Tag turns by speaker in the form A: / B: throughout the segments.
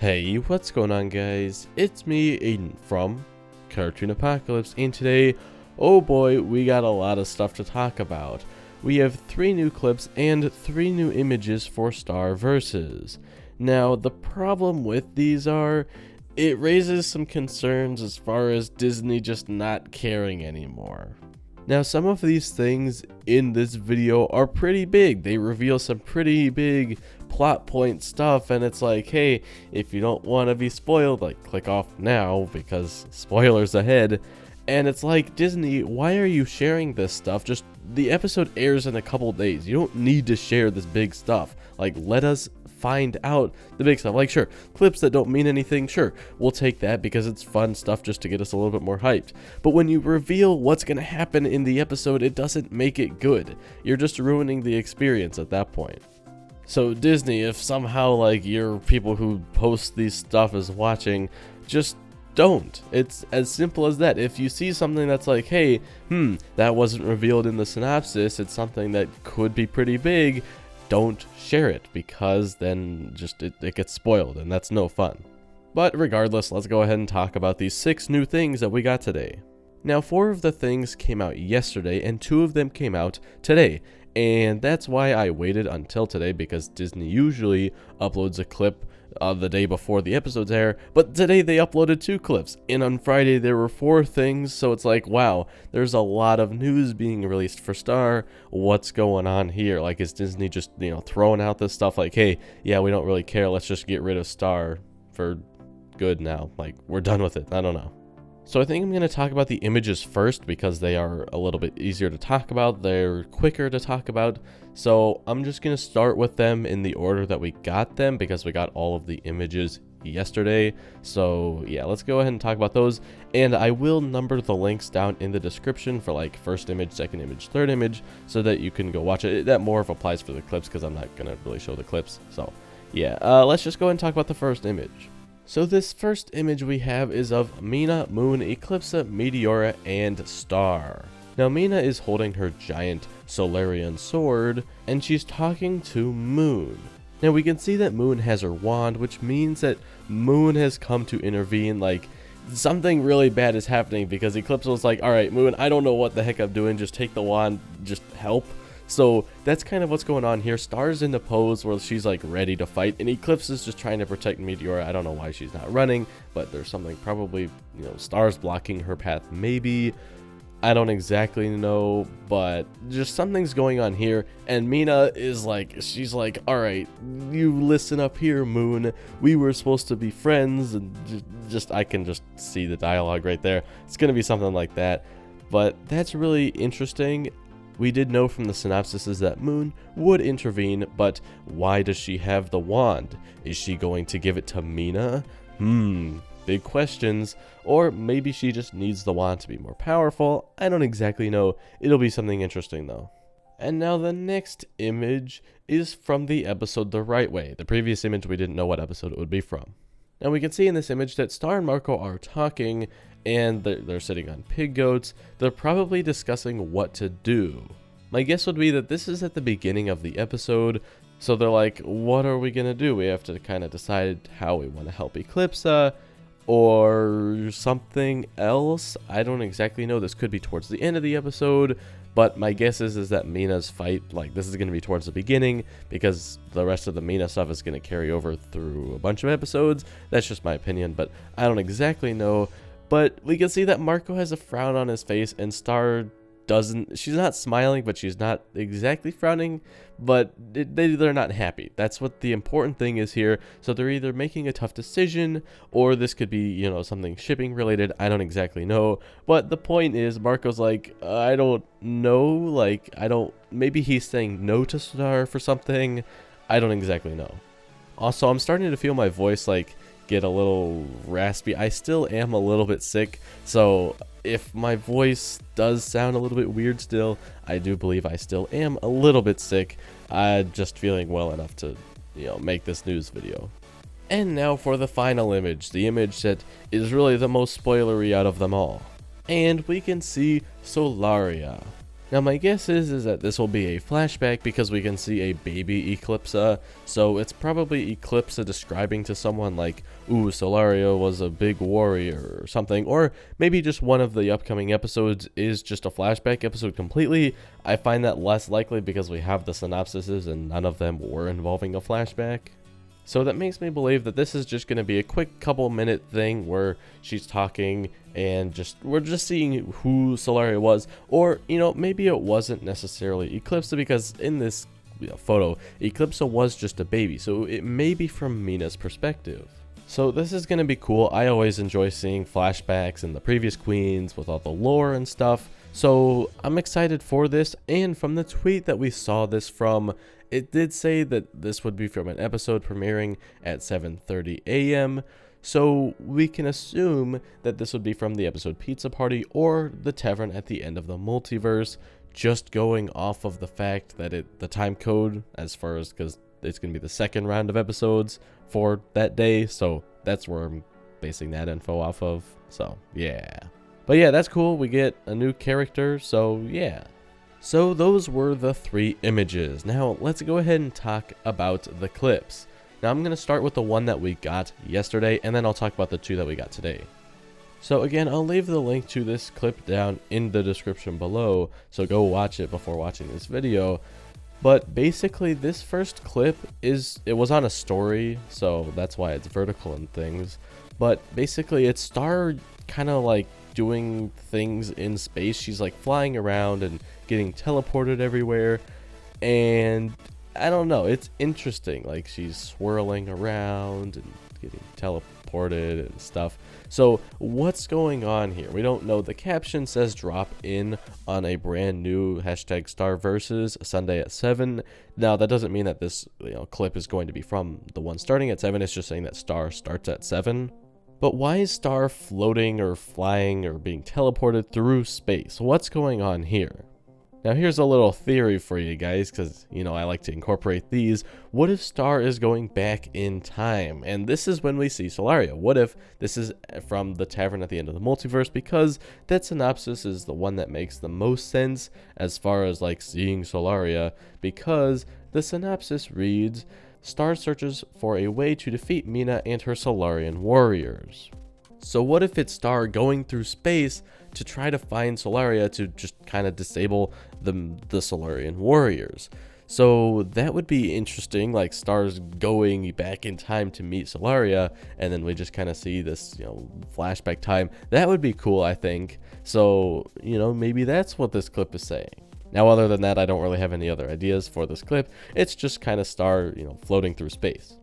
A: Hey, what's going on, guys? It's me, Aiden, from Cartoon Apocalypse, and today, oh boy, we got a lot of stuff to talk about. We have 3 new clips and 3 new images for Star Versus. Now, the problem with these are, it raises some concerns as far as Disney just not caring anymore. Now, some of these things in this video are pretty big. They reveal some pretty big plot point stuff, and it's like, hey, if you don't want to be spoiled, like, click off now because spoilers ahead. And it's like, Disney, why are you sharing this stuff? Just, the episode airs in a couple days. You don't need to share this big stuff. Like, let us find out the big stuff. Like, sure, clips that don't mean anything, sure, we'll take that because it's fun stuff just to get us a little bit more hyped. But when you reveal what's gonna happen in the episode, it doesn't make it good. You're just ruining the experience at that point. So Disney, if somehow like your people who post these stuff is watching, just don't. It's as simple as that. If you see something that's like, hey, that wasn't revealed in the synopsis, it's something that could be pretty big, don't share it, because then just it gets spoiled, and that's no fun. But regardless, let's go ahead and talk about these 6 new things that we got today. Now, 4 of the things came out yesterday, and 2 of them came out today. And that's why I waited until today, because Disney usually uploads a clip the day before the episodes air, but today they uploaded 2 clips, and on Friday there were 4 things, so it's like, wow, there's a lot of news being released for Star. What's going on here? Like, is Disney just, throwing out this stuff like, hey, yeah, we don't really care, let's just get rid of Star for good now, like, we're done with it? I don't know. So I think I'm going to talk about the images first because they are a little bit easier to talk about, they're quicker to talk about, so I'm just going to start with them in the order that we got them because we got all of the images yesterday. So yeah, let's go ahead and talk about those, and I will number the links down in the description for like first image, second image, third image, so that you can go watch it. That more of applies for the clips because I'm not going to really show the clips. So yeah, let's just go ahead and talk about the first image. So this first image we have is of Mina, Moon, Eclipsa, Meteora, and Star. Now Mina is holding her giant Solarian sword, and she's talking to Moon. Now we can see that Moon has her wand, which means that Moon has come to intervene, like something really bad is happening because Eclipsa was like, alright Moon, I don't know what the heck I'm doing, just take the wand, just help. So that's kind of what's going on here. Star's in the pose where she's like ready to fight, and Eclipse is just trying to protect Meteora. I don't know why she's not running, but there's something probably, Star's blocking her path maybe. I don't exactly know, but just something's going on here, and Mina is like, she's like, alright, you listen up here, Moon. We were supposed to be friends, and just I can just see the dialogue right there. It's gonna be something like that, but that's really interesting. We did know from the synopsis that Moon would intervene, but why does she have the wand? Is she going to give it to Mina? Big questions. Or maybe she just needs the wand to be more powerful. I don't exactly know. It'll be something interesting though. And now the next image is from the episode The Right Way. The previous image we didn't know what episode it would be from. Now we can see in this image that Star and Marco are talking, and they're sitting on pig goats. They're probably discussing what to do. My guess would be that this is at the beginning of the episode, so they're like, what are we gonna do? We have to kind of decide how we want to help Eclipsa, or something else. I don't exactly know. This could be towards the end of the episode, but my guess is that Mina's fight, like, this is going to be towards the beginning, because the rest of the Mina stuff is going to carry over through a bunch of episodes. That's just my opinion, but I don't exactly know. But we can see that Marco has a frown on his face, and Star doesn't. She's not smiling, but she's not exactly frowning, but they're not happy. That's what the important thing is here. So they're either making a tough decision, or this could be, something shipping related. I don't exactly know, but the point is Marco's like, I don't know, like, maybe he's saying no to Star for something. I don't exactly know. Also, I'm starting to feel my voice like get a little raspy. I still am a little bit sick, so if my voice does sound a little bit weird still, I do believe I still am a little bit sick. I'm just feeling well enough to, make this news video. And now for the final image, the image that is really the most spoilery out of them all. And we can see Solaria. Now my guess is that this will be a flashback because we can see a baby Eclipsa, so it's probably Eclipsa describing to someone like, ooh, Solaria was a big warrior or something, or maybe just one of the upcoming episodes is just a flashback episode completely. I find that less likely because we have the synopsises and none of them were involving a flashback. So that makes me believe that this is just going to be a quick couple minute thing where she's talking and we're just seeing who Solaria was, or maybe it wasn't necessarily Eclipsa, because in this photo Eclipsa was just a baby, so it may be from Mina's perspective. So this is going to be cool. I always enjoy seeing flashbacks and the previous queens with all the lore and stuff, so I'm excited for this. And from the tweet that we saw this from, it did say that this would be from an episode premiering at 7:30 a.m. So we can assume that this would be from the episode Pizza Party or the Tavern at the End of the Multiverse, just going off of the fact that the time code, as far as, because it's going to be the second round of episodes for that day, so that's where I'm basing that info off of. So yeah, but yeah, that's cool. We get a new character, so yeah. So those were the 3 images. Now let's go ahead and talk about the clips. Now I'm going to start with the one that we got yesterday, and then I'll talk about the 2 that we got today. So again, I'll leave the link to this clip down in the description below, so go watch it before watching this video. But basically this first clip it was on a story, so that's why it's vertical and things. But basically it's Star kind of like doing things in space. She's like flying around and getting teleported everywhere, and I don't know, it's interesting. Like she's swirling around and getting teleported and stuff. So what's going on here? We don't know. The caption says drop in on a brand new #StarVersus Sunday at 7. Now that doesn't mean that this clip is going to be from the one starting at 7. It's just saying that Star starts at 7. But why is Star floating or flying or being teleported through space? What's going on here? Now here's a little theory for you guys, because I like to incorporate these. What if Star is going back in time? And this is when we see Solaria. What if this is from the Tavern at the End of the Multiverse? Because that synopsis is the one that makes the most sense as far as like seeing Solaria, because the synopsis reads, Star searches for a way to defeat Mina and her Solarian warriors. So what if it's Star going through space to try to find Solaria to just kind of disable the Solarian warriors? So that would be interesting, like Star's going back in time to meet Solaria, and then we just kind of see this, flashback time. That would be cool, I think. So, maybe that's what this clip is saying. Now, other than that, I don't really have any other ideas for this clip. It's just kind of Star, floating through space.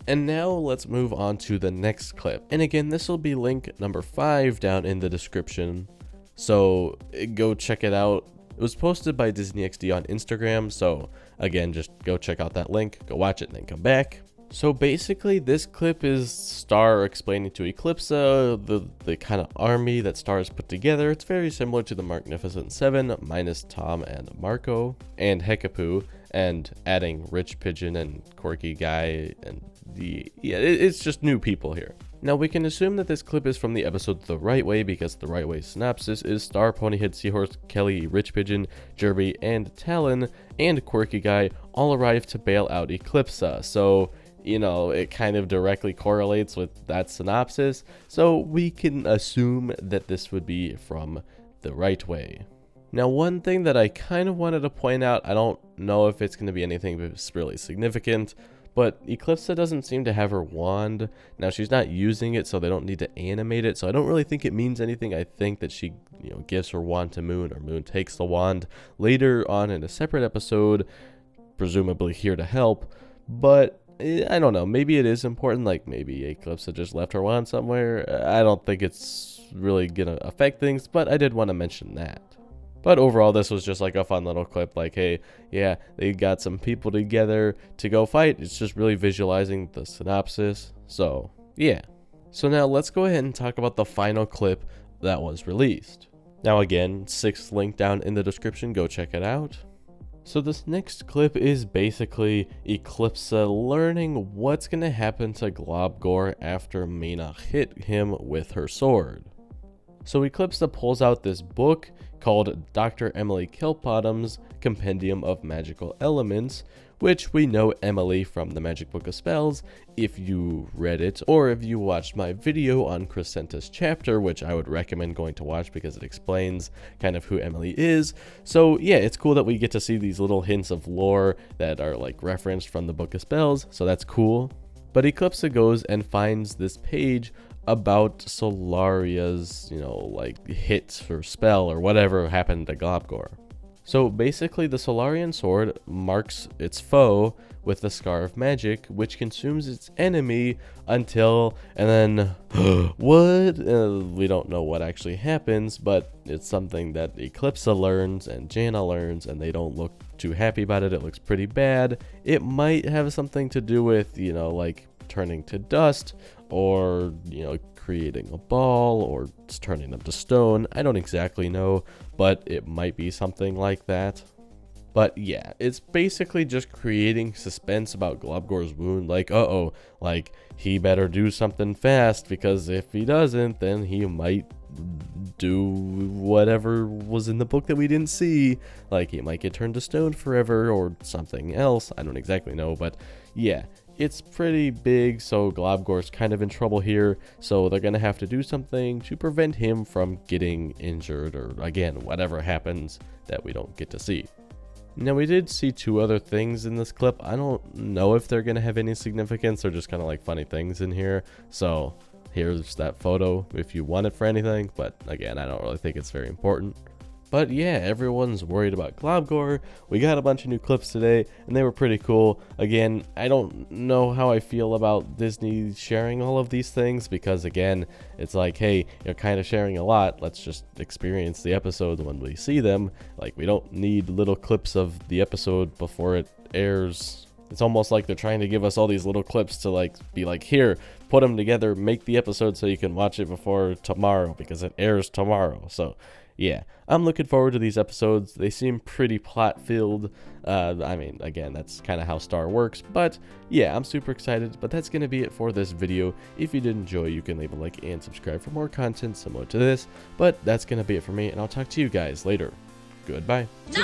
A: And now let's move on to the next clip. And again, this will be link number 5 down in the description, so go check it out. It was posted by DisneyXD on Instagram, so again, just go check out that link, go watch it, and then come back. So basically, this clip is Star explaining to Eclipsa the kind of army that Star has put together. It's very similar to the Magnificent Seven, minus Tom and Marco and Hekapu, and adding Rich Pigeon and Quirky Guy, and it's just new people here. Now we can assume that this clip is from the episode The Right Way, because The Right Way synopsis is Star, Ponyhead, Seahorse, Kelly, Rich Pigeon, Jerby, and Talon, and Quirky Guy all arrive to bail out Eclipsa. So it kind of directly correlates with that synopsis, so we can assume that this would be from The Right Way. Now, one thing that I kind of wanted to point out, I don't know if it's going to be anything that's really significant, but Eclipsa doesn't seem to have her wand. Now, she's not using it, so they don't need to animate it, so I don't really think it means anything. I think that she gives her wand to Moon, or Moon takes the wand later on in a separate episode, presumably here to help. But I don't know, maybe it is important, like maybe Eclipsa just left her wand somewhere. I don't think it's really gonna affect things, but I did want to mention that. But overall, this was just like a fun little clip, like, hey, yeah, they got some people together to go fight. It's just really visualizing the synopsis. So yeah. So now let's go ahead and talk about the final clip that was released. Now again, 6th link down in the description, go check it out. So this next clip is basically Eclipsa learning what's going to happen to Globgor after Mina hit him with her sword. So Eclipsa pulls out this book called Dr. Emily Kilbottom's Compendium of Magical Elements, which we know Emily from the Magic Book of Spells if you read it, or if you watched my video on Crescenta's chapter, which I would recommend going to watch because it explains kind of who Emily is. So yeah, it's cool that we get to see these little hints of lore that are like referenced from the Book of Spells, so that's cool. But Eclipsa goes and finds this page about Solaria's, like hit or spell or whatever happened to Globgor. So basically the Solarian sword marks its foe with the Scar of Magic, which consumes its enemy until, and then, what? We don't know what actually happens, but it's something that Eclipsa learns and Janna learns, and they don't look too happy about it. It looks pretty bad. It might have something to do with, like turning to dust, or, creating a ball, or turning them to stone. I don't exactly know, but it might be something like that. But yeah, it's basically just creating suspense about Globgor's wound, like, like, he better do something fast, because if he doesn't, then he might do whatever was in the book that we didn't see. Like, he might get turned to stone forever, or something else. I don't exactly know, but yeah. It's pretty big, so Globgor's kind of in trouble here, so they're gonna have to do something to prevent him from getting injured, or again, whatever happens that we don't get to see. Now, we did see two other things in this clip. I don't know if they're gonna have any significance, or just kind of like funny things in here, so here's that photo if you want it for anything, but again, I don't really think it's very important. But yeah, everyone's worried about Globgor. We got a bunch of new clips today, and they were pretty cool. Again, I don't know how I feel about Disney sharing all of these things, because again, it's like, hey, you're kind of sharing a lot. Let's just experience the episodes when we see them. Like, we don't need little clips of the episode before it airs. It's almost like they're trying to give us all these little clips to like be like, here, put them together, make the episode so you can watch it before tomorrow, because it airs tomorrow. So yeah, I'm looking forward to these episodes. They seem pretty plot-filled. I mean, again, that's kind of how Star works. But yeah, I'm super excited. But that's going to be it for this video. If you did enjoy, you can leave a like and subscribe for more content similar to this. But that's going to be it for me, and I'll talk to you guys later. Goodbye.
B: No.